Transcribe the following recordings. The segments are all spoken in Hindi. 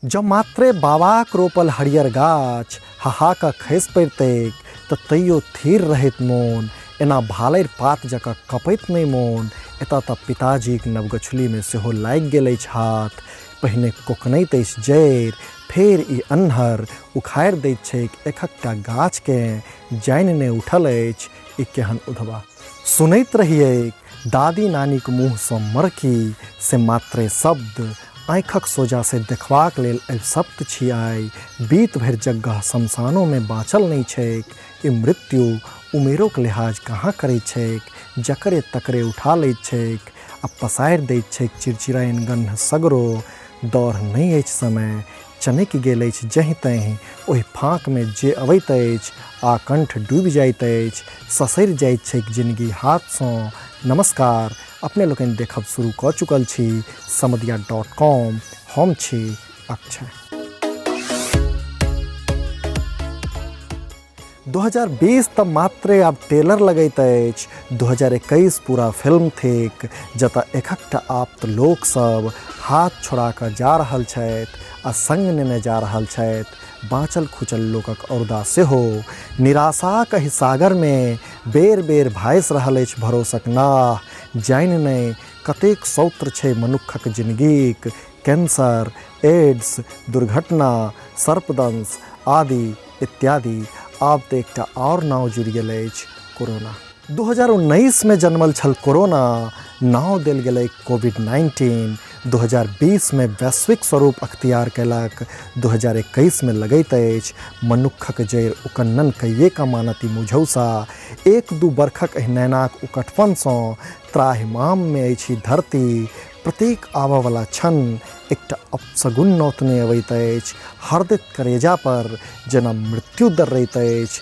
जब मात्रे बाबाक रोपल हरियर गाछ हाहाका खसि पड़ितैक तऽ तैयो थीर रहैत मोन, एना भालैर पात जकाँ कपैत नहि मोन। एतऽ तऽ पिताजीक नवगछुलीमे सेहो लागि गेल अछि हाथ। पहिने कोकनैत अछि जड़ि, फेर ई अन्हर उखाड़ि दैत छैक एकटा गाछकेँ, जानि नहि उठल अछि ई केहन उधबा। सुनैत रहियैक दादी नानीक मुँहसँ मरकी से मात्रे शब्द, आँखिक सोजासँ देखबाक लेल अभिशप्त छी आइ। बीत भरि जगह शमशानोमे बाँचल नहि छैक, ई मृत्यु उमेरोक लिहाज कहाँ करैत छैक, जकरे तकरे उठा लैत छैक आ पसारि दैत छैक चिड़चिड़ाइन गन्ध सगरो। दौड़ नहि अछि समय, चनकि गेल अछि जहीं तहीं, ओहि फाँकमे जे अबैत अछि आ कंठ डूबि जाइत अछि, ससरि जाइत छैक जिनगी हाथसँ। नमस्कार, अपने लोकनि देखब शुरू कऽ चुकल छी समधिया.com। हम छी अक्षय। 2020 तऽ मात्रे आब टेलर लगैत अछि, 2021 पूरा फिल्म थिक, जतऽ एकटा आप्त लोकसब हाथ छोड़ा कऽ जा रहल छथि आ संग नेने जा रहल छथि बाँचल खुचल लोकक औरदा सेहो। निराशाक एहि सागरमे बेर बेर भासि रहल अछि भरोसक नाह, जानि नहि कतेक सौत्र छै मनुक्खक जिनगीक। कैंसर, एड्स, दुर्घटना, सर्पदंश आदि इत्यादि। आब तऽ एकटा आओर नाव जुड़ि गेल अछि, कोरोना। 2019 में जन्मल छल कोरोना, नाव देल गेलै कोविड-19। 2020 में वैश्विक स्वरूप अख्तियार कयलक, 2021 में लगैत अछि मनुक्खक जड़ि उकन्नन कइये का मानत ई मुझौसा। 1-2 बरखक एहि नैनाक उकटपनसँ त्राहिमाममे अछि धरती। प्रत्येक आबयवला क्षण एकटा अपशगुन नौतने अबैत अछि, हरदैत करेजा पर जेना मृत्यु दर्रैत अछि।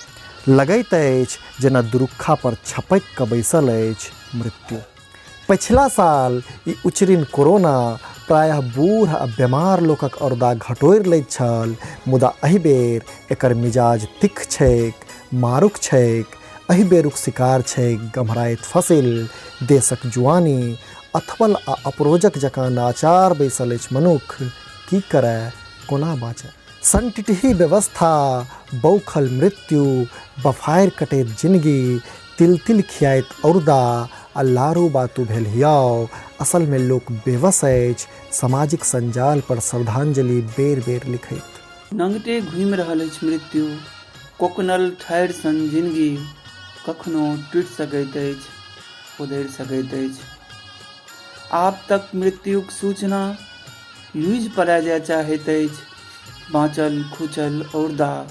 लगैत अछि जेना दुरुक्खा पर छपकि कऽ बैसल अछि मृत्यु। पछिला साल ई उचरिन कोरोना प्रायः बूढ़ आ बेमार लोकक औरदा घटोरि लैत छल, मुदा एहि बेर एकर मिजाज तिख छैक, मारुक छैक। एहि बेरुक शिकार छैक गम्हराइत फसिल देशक जुआनी। अथबल आ अपरोजक जकाँ नाचार बैसल अछि मनुख, की करय कोना बाँचय। सनटिटही व्यवस्था, बौखल मृत्यु, बफारि कटैत जिनगी, तिल तिल खियाइत औरदा आ लारू बातू भेल हियाव। असलमे लोक बेवश अछि, सामाजिक संजाल पर श्रद्धांजलि बेर बेर लिखैत। नंगटे घुमि रहल अछि मृत्यु, कोकनल ठाढ़ि सन जिनगी, कखनो टूटि सकैत अछि, उधरि सकैत अछि। आब तक मृत्युक सूचना लुझि पड़य चाहैत अछि, बाँचल खुचल औरदा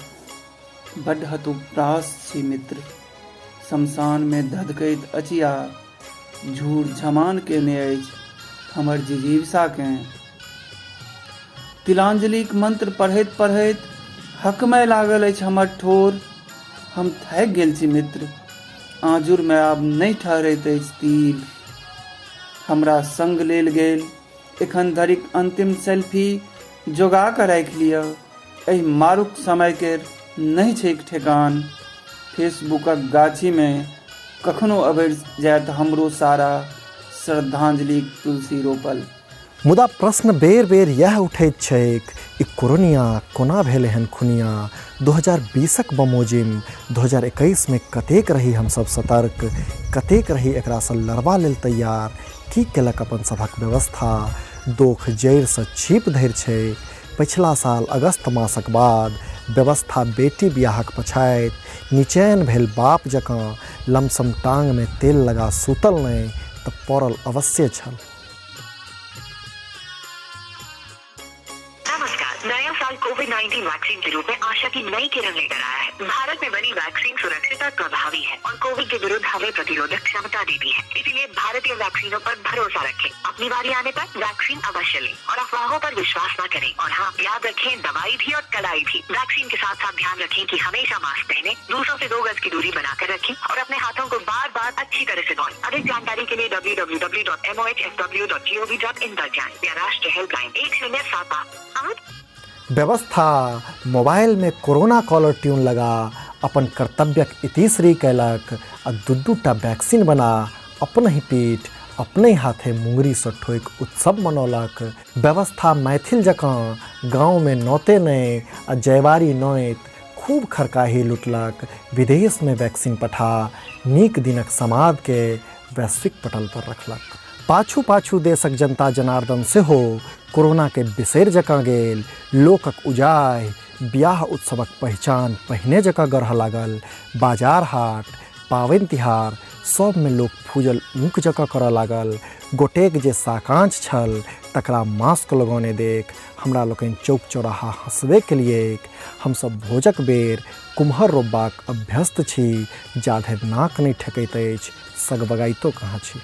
बड्ड हतोप्रास छी मित्र। शमशानमे धधकैत अचिया झूर झमान केने अछि हमर जिजीविषाकेँ। तिलांजलिक मंत्र पढ़ैत पढ़ैत हकमय लागल अछि हमर ठोर। हम थाकि गेल छी मित्र, आँजुरमे आब नहि ठहरैत अछि तीर। हमरा संग लेल गेल एखन धरिक अंतिम सेल्फी जोगा कऽ राखि लिअ, एहि मारुक समय केर नहि छैक ठेकान। फेसबुकक गाछीमे कखनो अबरि जायत हमरो सारा श्रद्धांजलिक तुलसी रोपल। मुदा प्रश्न बेर बेर इएह उठैत छैक, ई कोरोनिया कोना भेल एहन खुनिया। 2020क बमोजिम 2021 में कतेक रही हमसब सतर्क, कतेक रही एकरासँ लड़बा लेल तैयार। की केलक अपन सभक व्यवस्था, दोख जड़िसँ छीप धरि छै। पछिला साल अगस्त मासक बाद व्यवस्था बेटी बियाहक पछाति निचैन भेल बाप जकाँ लमसम टांगमे तेल लगा सुतल नहि तऽ पड़ल अवश्य छल। नया साल कोविड-19 वैक्सीन के रूप में आशा की नई किरण लेकर आया है। भारत में बनी वैक्सीन सुरक्षित और प्रभावी है और कोविड के विरुद्ध हमें प्रतिरोधक क्षमता देती है। इसीलिए भारतीय वैक्सीनों पर भरोसा रखें। अपनी बारी आने पर वैक्सीन अवश्य लें और अफवाहों पर विश्वास न करें। और हाँ, याद रखें, दवाई भी और कड़ाई भी। वैक्सीन के साथ साथ ध्यान रखें कि हमेशा मास्क पहने, दूसरों से 2 गज की दूरी बनाकर रखें और अपने हाथों को बार बार अच्छी तरह से धोएं। अधिक जानकारी के लिए www.mohfw.gov.in पर जाएं या राष्ट्रीय हेल्पलाइन 1078। व्यवस्था मोबाइल में कोरोना कॉलर ट्यून लगा अपन कर्तव्यक इतिश्री कयलक आ 2-2टा वैक्सीन बना अपन ही पीठ अपने हाथे मुंगरीसँ ठोकि उत्सव मनौलक। व्यवस्था मैथिल जकाँ गांव में नौते नए आ जयवारी नौत खूब खरकाही लुटलक, विदेश में वैक्सीन पठा नीक दिनक समाद के वैश्विक पटल पर रखलक। पाछू पाछू देशक जनता जनार्दन सेहो कोरोना के बिसेर जकाँ गेल, लोकक उजाय बियाह उत्सवक पहचान पहिने जकाँ गढ़ लागल। बाजार हाट पावनि तिहार सब में लोक फूजल ऊँक जकाँ करऽ लागल। गोटेक जे साकांच छल तकरा मास्क लगौने देख हमरा लोकनि चौक चौराहा हँसबे केलिए। हमसब भोजक बेर कुम्हर रोपबाक अभ्यस्त छी, जाधरि नाक नहि ठेकैत अछि सगबगाइतो कहाँ छी।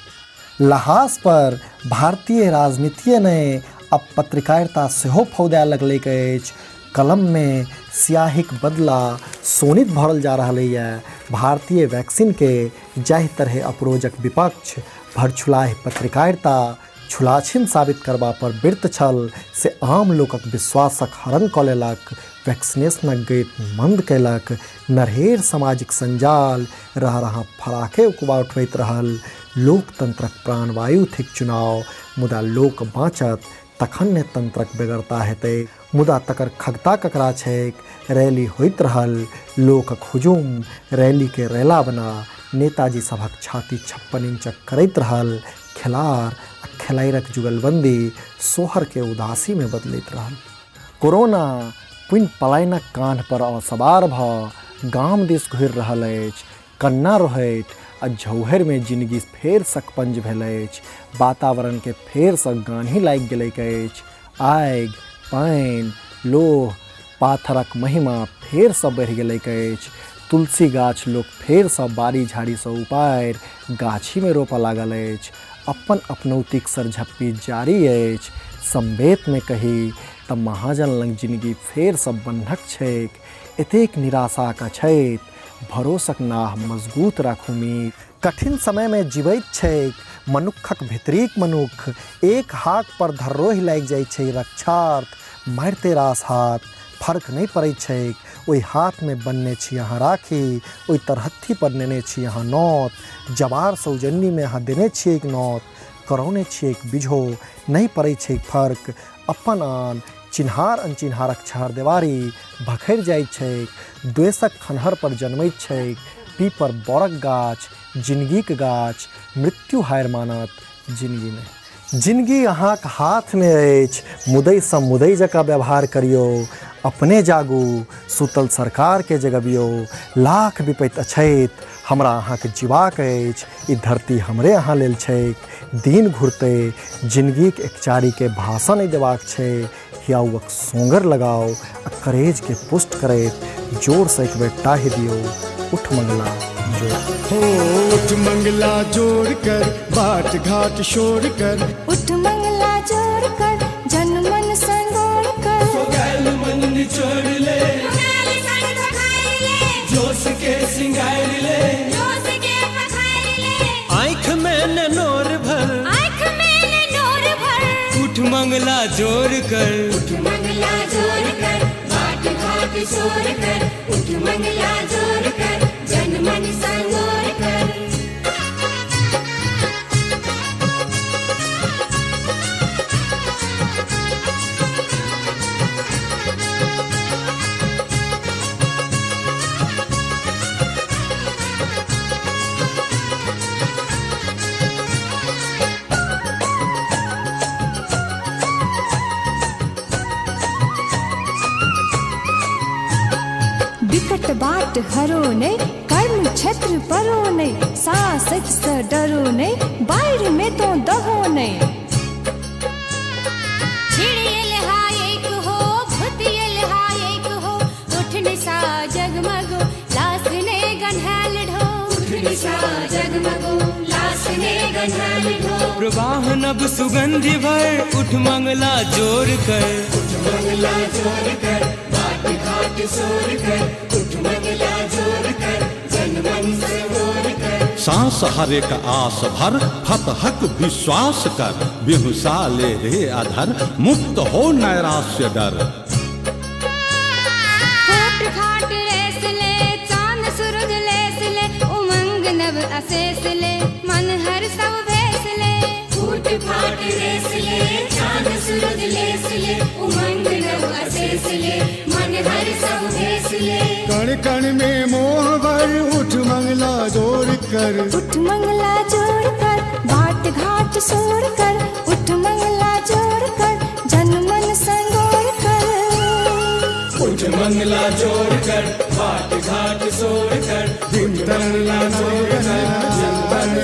लहास पर भारतीय राजनीतिये ने अब पत्रकारिता सेहो फौदाए लगलैक अछि। कलम में स्याहिक बदला सोनित भरल जा रहलैए। भारतीय वैक्सीन के जाहि तरह अपरोजक विपक्ष भरछुलाह पत्रकारिता छुलाछिन साबित करबा पर बिरत छल से आम लोकक विश्वासक हरण कऽ लेलक। वैक्सीनेशनक गति मंद कयलक। नरहेर सामाजिक संजाल रह रहा फराखे उकबा उठबैत रहल। लोकतंत्रक प्राणवायु थिक चुनाव, मुदा लोक बाँचत तखन ने तंत्रक बेगरता हेतै। मुदा तकर खगता ककरा छैक। रैली होइत रहल, लोकक हुजूम रैली के रैला बना। नेताजी सभक छाती 56 इंचक करैत रहल। खेलार आ खेलाइरक जुगलबंदी सोहर के उदासी में बदलैत रहल। कोरोना पुन पलायनक कान्ह पर असवार भऽ गाम दिस घुरि रहल अछि। कन्ना रहैत आ झौहरि में जिंदगी फेर सकपंज भेल अछि। वातावरण के फेर सँ गान्ही लागि गेलैक अछि। आगि पानि लोह पाथरक महिमा फेर सँ बढ़ि गेलैक अछि। तुलसी गाछ लोक फेर सँ बाड़ी झाड़ी सँ उपारि गाछी में रोपऽ लागल अछि। अपन अपनौतिक सरझप्पी जारी अछि। संवेत में कही तऽ महाजन लग जिंदगी फेर सँ बन्हक छैक। एतेक निराशाक छैत, भरोसक नाह मजबूत राखू मीत। कठिन समय में जीवैत छैक मनुखक भितरीक मनुख। एक हाक पर धर्रोहि लागि जाइ छै रक्षार्थ। मारिते रास हाथ फर्क नहीं पड़ै छैक। ओहि हाथ में बनने छी अहाँ राखी, ओहि तरहत्थी पर नेने छी अहाँ नौत। जवार सौजन्नी में अहाँ देने छियै एक नौत, करौने छियै एक बिझो। नहीं पड़ै छैक फर्क अपन आन, चिन्हार अनचिन्हारक छहर देवारी भखरि जाइत छैक। द्वेषक खनहर पर जन्मैत छैक पीपर बरक गाछ। जिंदगीक गाछ मृत्यु हारि मानत जिंदगी में। जिंदगी अहाँक हाथ में अछि, मुदै सँ मुदै जकाँ व्यवहार करियौ। अपने जागू, सुतल सरकार के जगबियौ। लाख विपत्ति अछैत, हमरा अहाँके जीवाक अछि। ई धरती हमरे अहाँ लेल छैक। दिन घुरतै, जिंदगीक एकचारी के भाषा नहीं देबाक छै। हियाउक सोंगर लगाओ आ करेज के पुष्ट करैत जोर से एक बेर टाहि दियो। उठ मंगला जोड़ हो, उठ मंगला जोड़ कर बाट घाट शोर कर। उठ मंगला जोड़ कर जन मन संगोर कर। सोगैल मन निचोड़ ले, जोश के सिंगार ले, आँख में न नोर भर, उठ मंगला जोड़ कर। उठ मंगला जोड़ कर बाट घाट शोर कर। उठ मंगला जोड़ कर जन मन संगोर कर। विकट बाट हरो नहीं, कर्म छत्र परो नहीं। सासच स डरो नहीं, बाहर में तो दहो नहीं। छिड़ियल हायक हो, भुतियल हायक हो। उठ निसा जगमगो, लास ने गन्हाल ढो। उठ निसा जगमगो, लास ने गन्हाल ढो। प्रवाह नभ सुगंधि भर, उठ मंगला जोड़ कर। उठ मंगला जोड़ कर बाट घाट शोर कर। उठ मंगला जोड़ कर जन मन संगोर कर। सांस हर एक आस भर, फत हक विश्वास कर। बेहुसा ले रे अधर, मुक्त हो नैराश्य डर। होठ घाट रेस ले, चांद सूरज लेस ले। उमंग नव अशेष ले, मन हर सब भेस ले। फूट फाट रेस ले, चांद सूरज लेस ले। उमंग नव भेस ले मन हर सब भेस ले। कण कण में मोह भर उठ मंगला जोड़ कर, उठ मंगला जोड़ कर बाट घाट सोड़ कर, उठ मंगला जोड़ कर जन मन संगोड़ कर। उठ मंगला जोड़ कर बाट घाट सोड़ कर, दिन तरला जोड़ कर जन मन